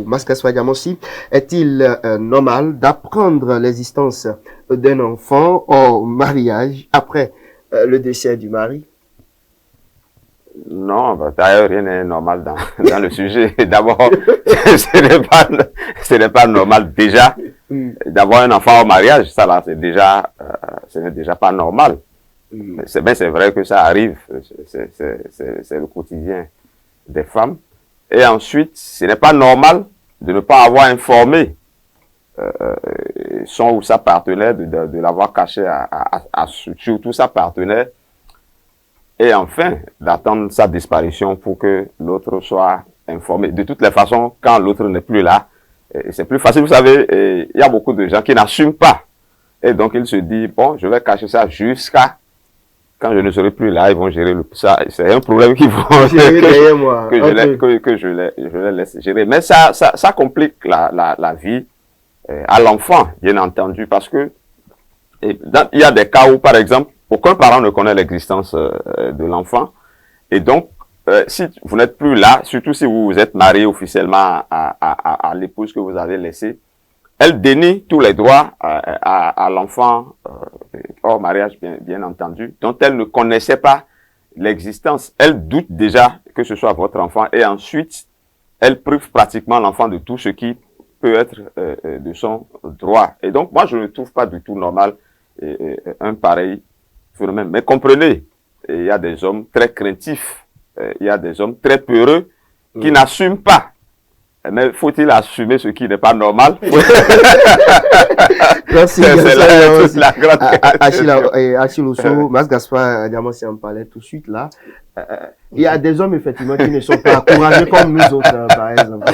Maskaswa Diamossi, est-il normal d'apprendre l'existence d'un enfant au mariage après le décès du mari? Non, bah, d'ailleurs, rien n'est normal dans le sujet. D'abord, ce n'est pas normal déjà d'avoir un enfant au mariage. Ça là, ce n'est déjà pas normal. C'est vrai que ça arrive. C'est le quotidien des femmes. Et ensuite, ce n'est pas normal de ne pas avoir informé son ou sa partenaire, de l'avoir caché à surtout sa partenaire. Et enfin, d'attendre sa disparition pour que l'autre soit informé. De toutes les façons, quand l'autre n'est plus là, c'est plus facile. Vous savez, il y a beaucoup de gens qui n'assument pas. Et donc, ils se disent, bon, je vais cacher ça jusqu'à quand je ne serai plus là, ils vont gérer ça. C'est un problème qu'ils vont gérer que je les laisse gérer. Mais ça complique la vie à l'enfant, bien entendu, parce que il y a des cas où, par exemple, aucun parent ne connaît l'existence de l'enfant. Et donc, si vous n'êtes plus là, surtout si vous êtes marié officiellement à l'épouse que vous avez laissée, elle dénie tous les droits à l'enfant hors mariage, bien entendu, dont elle ne connaissait pas l'existence. Elle doute déjà que ce soit votre enfant et ensuite, elle prive pratiquement l'enfant de tout ce qui peut être de son droit. Et donc, moi, je ne trouve pas du tout normal un pareil phénomène. Mais comprenez, il y a des hommes très craintifs, il y a des hommes très peureux qui n'assument pas. Mais faut-il assumer ce qui n'est pas normal? Merci. C'est la grande Achille Ousso, Maskaswa Diamossi en parlait tout de suite là. Il y a des hommes effectivement qui ne sont pas courageux comme nous autres, par exemple.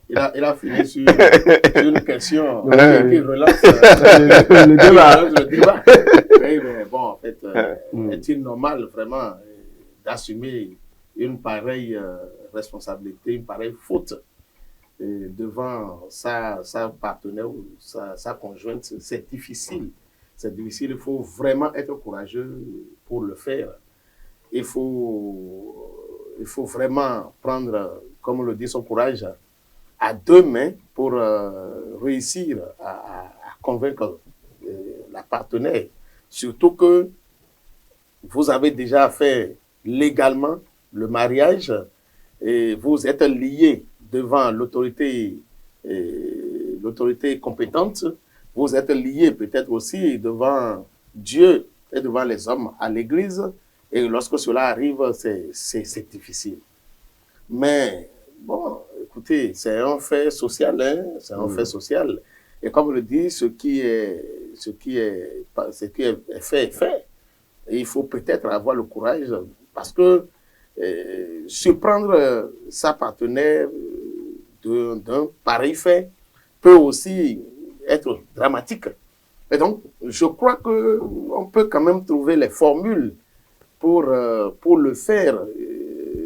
Il a fini sur une question qui relance le débat. Oui, mais bon, en fait, est-il normal vraiment d'assumer une pareille responsabilité, une pareille faute devant sa partenaire ou sa conjointe? C'est difficile. C'est difficile. Il faut vraiment être courageux pour le faire. Il faut vraiment prendre, comme on le dit, son courage à deux mains pour réussir à convaincre la partenaire. Surtout que vous avez déjà fait légalement le mariage et vous êtes liés devant l'autorité compétente. Vous êtes liés peut-être aussi devant Dieu et devant les hommes à l'église. Et lorsque cela arrive, c'est difficile. Mais bon, écoutez, c'est un fait social, hein? C'est un fait social. Et comme on le dit, ce qui est fait est fait. Et il faut peut-être avoir le courage, parce que surprendre sa partenaire d'un pareil fait peut aussi être dramatique. Et donc, je crois qu'on peut quand même trouver les formules pour le faire.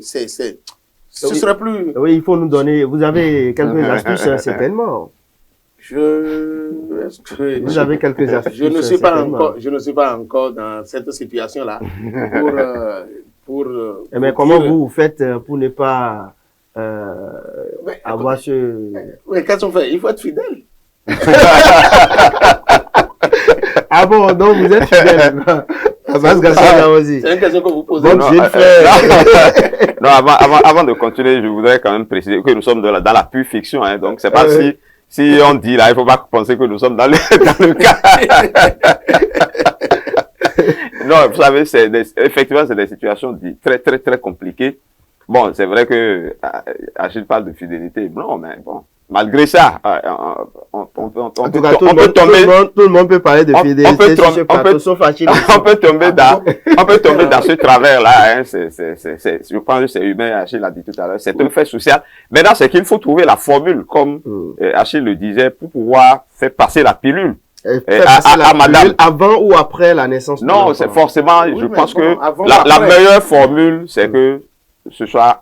Ce serait plus... Oui, il faut nous donner... Vous avez quelques astuces, certainement. Vous avez quelques astuces. Je ne suis pas encore dans cette situation-là mais comment vous faites pour ne pas avoir ce... Oui, qu'est-ce qu'on fait? Il faut être fidèle. Ah bon, donc vous êtes fidèle. C'est une question que vous posez. Non, avant de continuer, je voudrais quand même préciser que nous sommes dans la pure fiction, hein, donc c'est pas si on dit là, il faut pas penser que nous sommes dans le cas. Non, vous savez, effectivement, c'est des situations très, très, très compliquées. Bon, c'est vrai que Achille parle de fidélité. Non, mais bon, malgré ça, on peut tomber. Tout le monde peut parler de fidélité. On peut tomber dans ce travers-là. Hein. Je pense que c'est humain. Achille l'a dit tout à l'heure. C'est un fait social. Maintenant, c'est qu'il faut trouver la formule, comme Achille le disait, pour pouvoir faire passer la pilule. À madame. Avant ou après la naissance? Non, c'est forcément, je pense que la meilleure formule, c'est que ce soit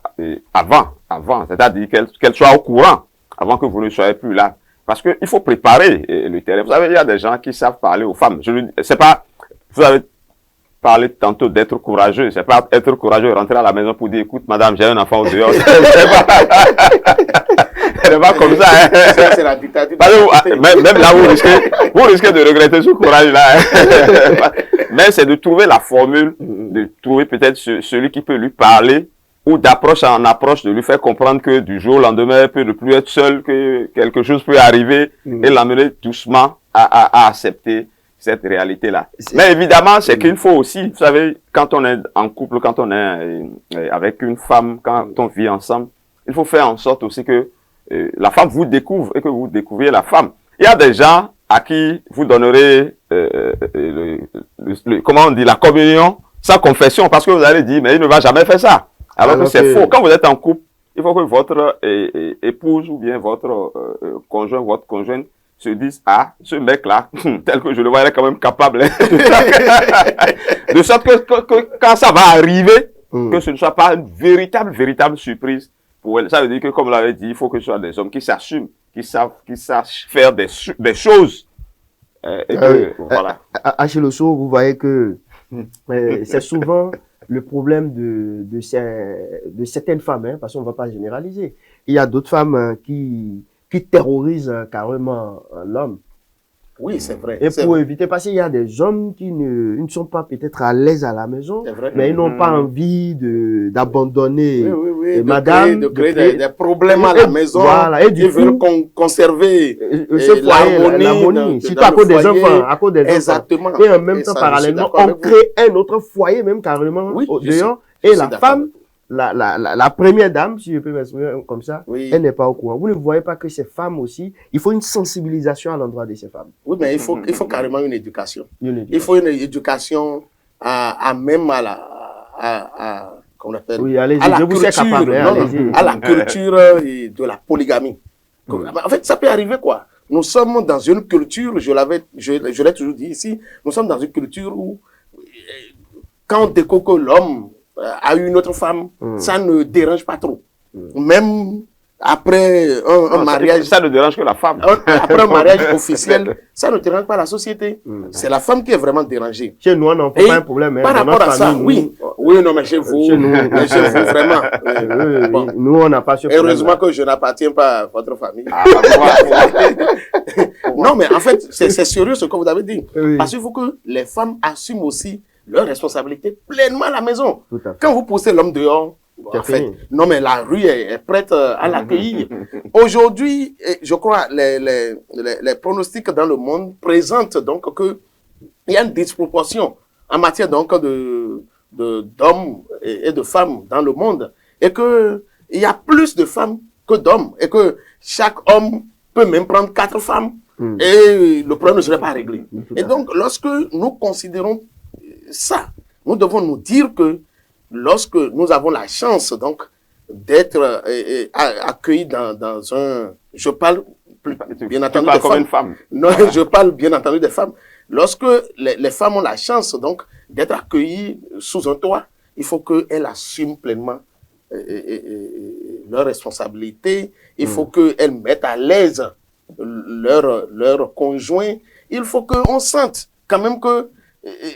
avant, c'est-à-dire qu'elle soit au courant, avant que vous ne soyez plus là. Parce qu'il faut préparer le terrain. Vous savez, il y a des gens qui savent parler aux femmes. C'est pas, vous avez parlé tantôt d'être courageux. C'est pas être courageux, rentrer à la maison pour dire, écoute, madame, j'ai un enfant au dehors. Elle n'est pas comme ça. Hein. Ça, c'est la dictature. Même là, vous risquez de regretter ce courage-là. Hein. Mais c'est de trouver la formule, de trouver peut-être celui qui peut lui parler, ou d'approche en approche, de lui faire comprendre que du jour au lendemain, elle peut ne plus être seule, que quelque chose peut arriver, et l'amener doucement à accepter cette réalité-là. Mais évidemment, c'est qu'il faut aussi, vous savez, quand on est en couple, quand on est avec une femme, quand on vit ensemble, il faut faire en sorte aussi que la femme vous découvre et que vous découvriez la femme. Il y a des gens à qui vous donnerez, comment on dit, la communion sans confession, parce que vous allez dire, mais il ne va jamais faire ça. Alors que c'est faux. Quand vous êtes en couple, il faut que votre épouse ou bien votre conjoint, votre conjointe se dise, ah, ce mec-là, tel que je le vois, il est quand même capable. Hein, de sorte que quand ça va arriver, que ce ne soit pas une véritable surprise pour elle. Ça veut dire que, comme on l'avait dit, il faut que ce soit des hommes qui s'assument, qui sachent faire des choses. Voilà. À chez le sourd, vous voyez que c'est souvent le problème de certaines femmes, hein, parce qu'on ne va pas généraliser. Il y a d'autres femmes qui terrorisent carrément l'homme. Oui, c'est vrai. Et pour éviter, parce qu'il y a des hommes qui ne sont pas peut-être à l'aise à la maison, mais ils n'ont pas envie d'abandonner madame. De créer des problèmes à la maison. Voilà. Et du coup, ils veulent conserver l'harmonie. Surtout à cause des enfants. À cause des Exactement. enfants. Et en même temps, parallèlement, on crée un autre foyer, même carrément, dehors. Et la femme, la première dame, si je peux m'exprimer comme ça, elle n'est pas au courant. Vous ne voyez pas que ces femmes aussi, il faut une sensibilisation à l'endroit de ces femmes. Oui, mais il faut carrément une éducation. Il faut une éducation même à la, comment on appelle, oui, allez-y, à la je vous culture, capable, hein, à la culture de la polygamie. En fait, ça peut arriver quoi. Nous sommes dans une culture, je l'ai toujours dit ici, nous sommes dans une culture où quand on découvre que l'homme a eu une autre femme, ça ne dérange pas trop. Même après un mariage... Ça ne dérange que la femme. Après un mariage officiel, ça ne dérange pas la société. C'est la femme qui est vraiment dérangée. Chez nous, on n'en fait pas un problème. Hein, par rapport à ça, oui, non, mais chez vous, vraiment. Nous, on n'a pas ce problème. Heureusement que je n'appartiens pas à votre famille. Non, mais en fait, c'est sérieux ce que vous avez dit. Parce qu'il faut que les femmes assument aussi leur responsabilité pleinement à la maison. Quand vous poussez l'homme dehors, en fait, non mais la rue est prête à l'accueillir. Aujourd'hui, je crois, les pronostics dans le monde présentent donc que il y a une disproportion en matière donc d'hommes et de femmes dans le monde, et que il y a plus de femmes que d'hommes, et que chaque homme peut même prendre 4 femmes et le problème ne serait pas réglé. Et donc, lorsque nous considérons ça, nous devons nous dire que lorsque nous avons la chance donc d'être accueillis dans un, je parle bien entendu des femmes. Non, je parle bien entendu des femmes. Lorsque les femmes ont la chance donc d'être accueillies sous un toit, il faut qu'elles assument pleinement leurs responsabilités. Il faut qu'elles mettent à l'aise leur conjoint. Il faut qu'on sente quand même que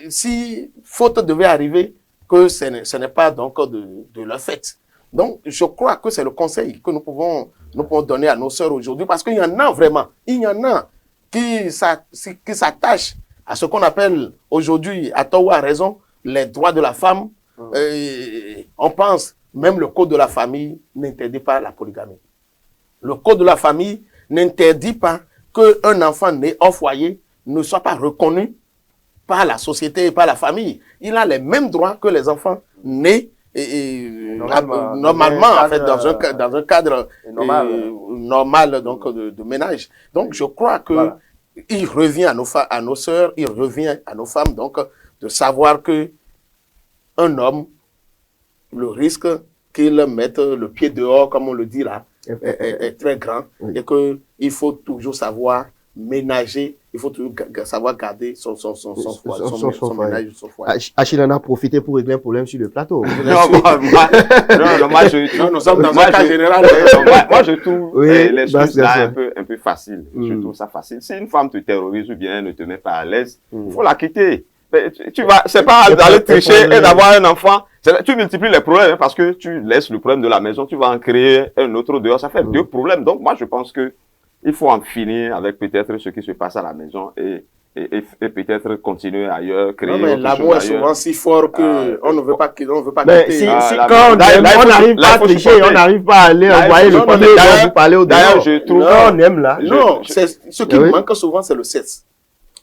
si faute devait arriver, que ce n'est pas donc de leur fait. Donc, je crois que c'est le conseil que nous pouvons donner à nos sœurs aujourd'hui, parce qu'il y en a vraiment, il y en a qui s'attachent à ce qu'on appelle aujourd'hui, à tort ou à raison, les droits de la femme. On pense, même le code de la famille n'interdit pas la polygamie. Le code de la famille n'interdit pas qu'un enfant né au foyer ne soit pas reconnu par la société et par la famille. Il a les mêmes droits que les enfants nés normalement en fait, dans un cadre normal donc, de ménage. Donc, je crois que il revient à nos sœurs, il revient à nos femmes donc de savoir que un homme, le risque qu'il mette le pied dehors, comme on le dit là, est très grand, et qu'il faut toujours savoir ménager, il faut toujours savoir garder son ménage, son foyer. Achille en a profité pour régler un problème sur le plateau. Nous sommes dans un cas général. Moi, je trouve les choses là un peu faciles. Je trouve ça facile. Si une femme te terrorise ou bien ne te met pas à l'aise, il faut la quitter. Tu vas, c'est pas d'aller tricher et d'avoir un enfant. Tu multiplies les problèmes hein, parce que tu laisses le problème de la maison, tu vas en créer un autre dehors, ça fait deux problèmes. Donc moi je pense que il faut en finir avec peut-être ce qui se passe à la maison et peut-être continuer ailleurs, créer. Non, mais l'amour est souvent si fort que on ne veut pas quitter. Mais si quand on n'arrive pas à tricher, on n'arrive pas à aller envoyer le premier dont vous parlez au dehors. Je trouve on aime là. Non, ce qui manque souvent, c'est le sexe.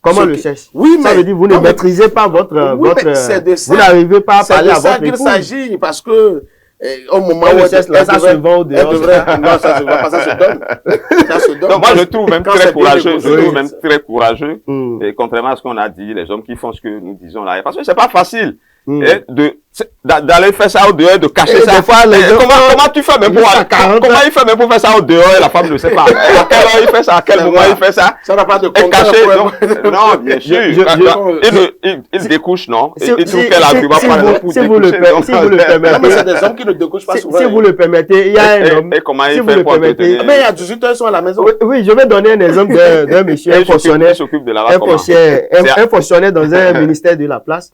Comment le sexe? Oui, mais ça veut dire vous ne maîtrisez pas votre vous n'arrivez pas à parler à votre épouse. C'est de ça qu'il s'agit parce que au moment où ça se vend au dehors. Non, ça se vend pas, ça se donne. Ça se donne. Donc, moi, je trouve même très courageux. Je trouve même très courageux. Et contrairement à ce qu'on a dit, les hommes qui font ce que nous disons là. Parce que c'est pas facile. D'aller faire ça au dehors, de cacher ça. Comment tu fais même comment il fait même pour faire ça au dehors et la femme ne sait pas. À quelle heure il fait ça, à quel moment il fait ça. Ça n'a pas de caché. Non, bien sûr. Il découche, non? Il trouve quel argument par exemple pour découcher. Si vous le permettez. Mais c'est des hommes qui ne découchent pas souvent. Si vous le permettez, il y a un homme. Et comment il fait pour entretenir? Mais il y a 18 heures, ils sont à la maison. Oui, je vais donner un exemple d'un monsieur, un fonctionnaire dans un ministère de la place.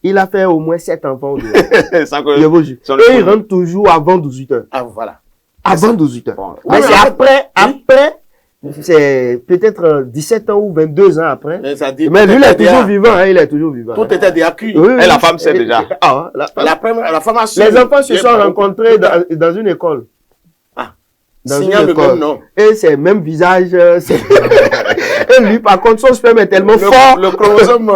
Il a fait au moins 7 enfants. Je vous jure. Et il rentre toujours avant 18 heures. Ah, voilà. Avant 18 heures. Bon. Mais c'est après, c'est peut-être 17 ans ou 22 ans après. Mais lui, il est toujours vivant, il est toujours vivant. Tout était déjà cuit. Et la femme sait déjà. La femme a su. Les enfants se sont rencontrés dans une école. Signant le même nom. Et c'est même visage. Et lui, par contre, son sperme est tellement fort. Le chromosome.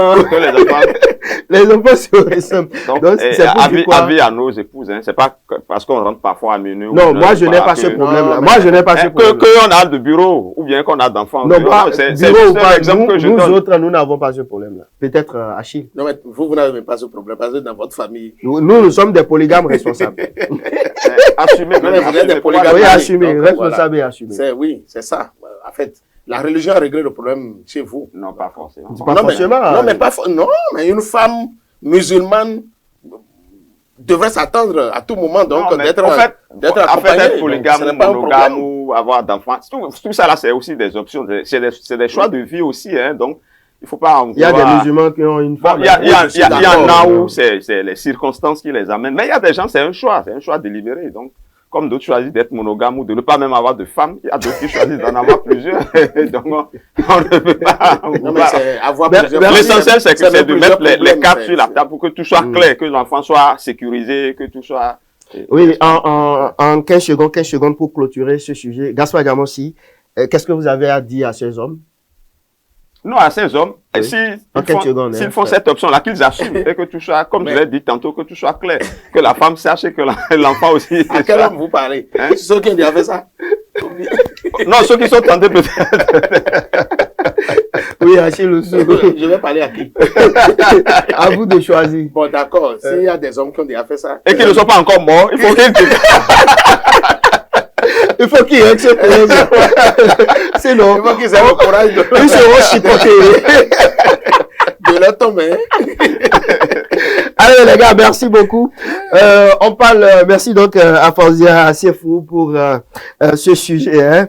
Les enfants se ressemblent. Donc c'est avis à nos épouses. Hein. C'est pas parce qu'on rentre parfois à minuit. Non, moi, je n'ai pas ce problème-là. Moi, je n'ai pas ce problème. Qu'on a de bureau ou bien qu'on a d'enfants. Non, pas bureau ou pas. Nous autres, nous n'avons pas ce problème-là. Peut-être Achille. Non, mais vous n'avez pas ce problème parce que dans votre famille. Nous sommes des polygames responsables. Assumez. Vous êtes des polygames. Oui, assumez. Responsable et assumé. Oui, c'est ça. En fait, la religion a réglé le problème chez vous. Non, pas forcément. Non, mais une femme musulmane devrait s'attendre à tout moment d'être accompagnée. Être polygame, monogame ou avoir d'enfants. Tout ça là, c'est aussi des options. C'est des choix de vie aussi. Hein, donc, il faut pas en il y a des musulmans qui ont une femme. Il y en a où c'est les circonstances qui les amènent. Mais il y a des gens, c'est un choix délibéré. Donc, comme d'autres choisissent d'être monogames ou de ne pas même avoir de femmes, il y a d'autres qui choisissent d'en avoir plusieurs. Donc, on ne peut pas. L'essentiel, c'est de mettre les cartes sur la table pour que tout soit clair, que l'enfant soit sécurisé, que tout soit. Oui, en 15 secondes pour clôturer ce sujet. Gaspard Diamossi, qu'est-ce que vous avez à dire à ces hommes? Non, à ces hommes, s'ils font cette option-là, qu'ils assument et que tout soit, comme je l'ai dit tantôt, que tout soit clair, que la femme sache et que l'enfant aussi. À quel homme vous parlez? Ceux qui ont déjà fait ça? Non, ceux qui sont tentés peut-être. Oui, Achille aussi. Je vais parler à qui? À vous de choisir. Bon, d'accord. S'il y a des hommes qui ont déjà fait ça. Et qui ne sont pas encore morts, il faut qu'ils il faut qu'ils aient ce courage. Sinon, il faut qu'ils aient le courage de... Ils seront chipotés. De leur tomber. Allez les gars, merci beaucoup. On parle, merci donc à Fawzia Assefou pour ce sujet. Hein.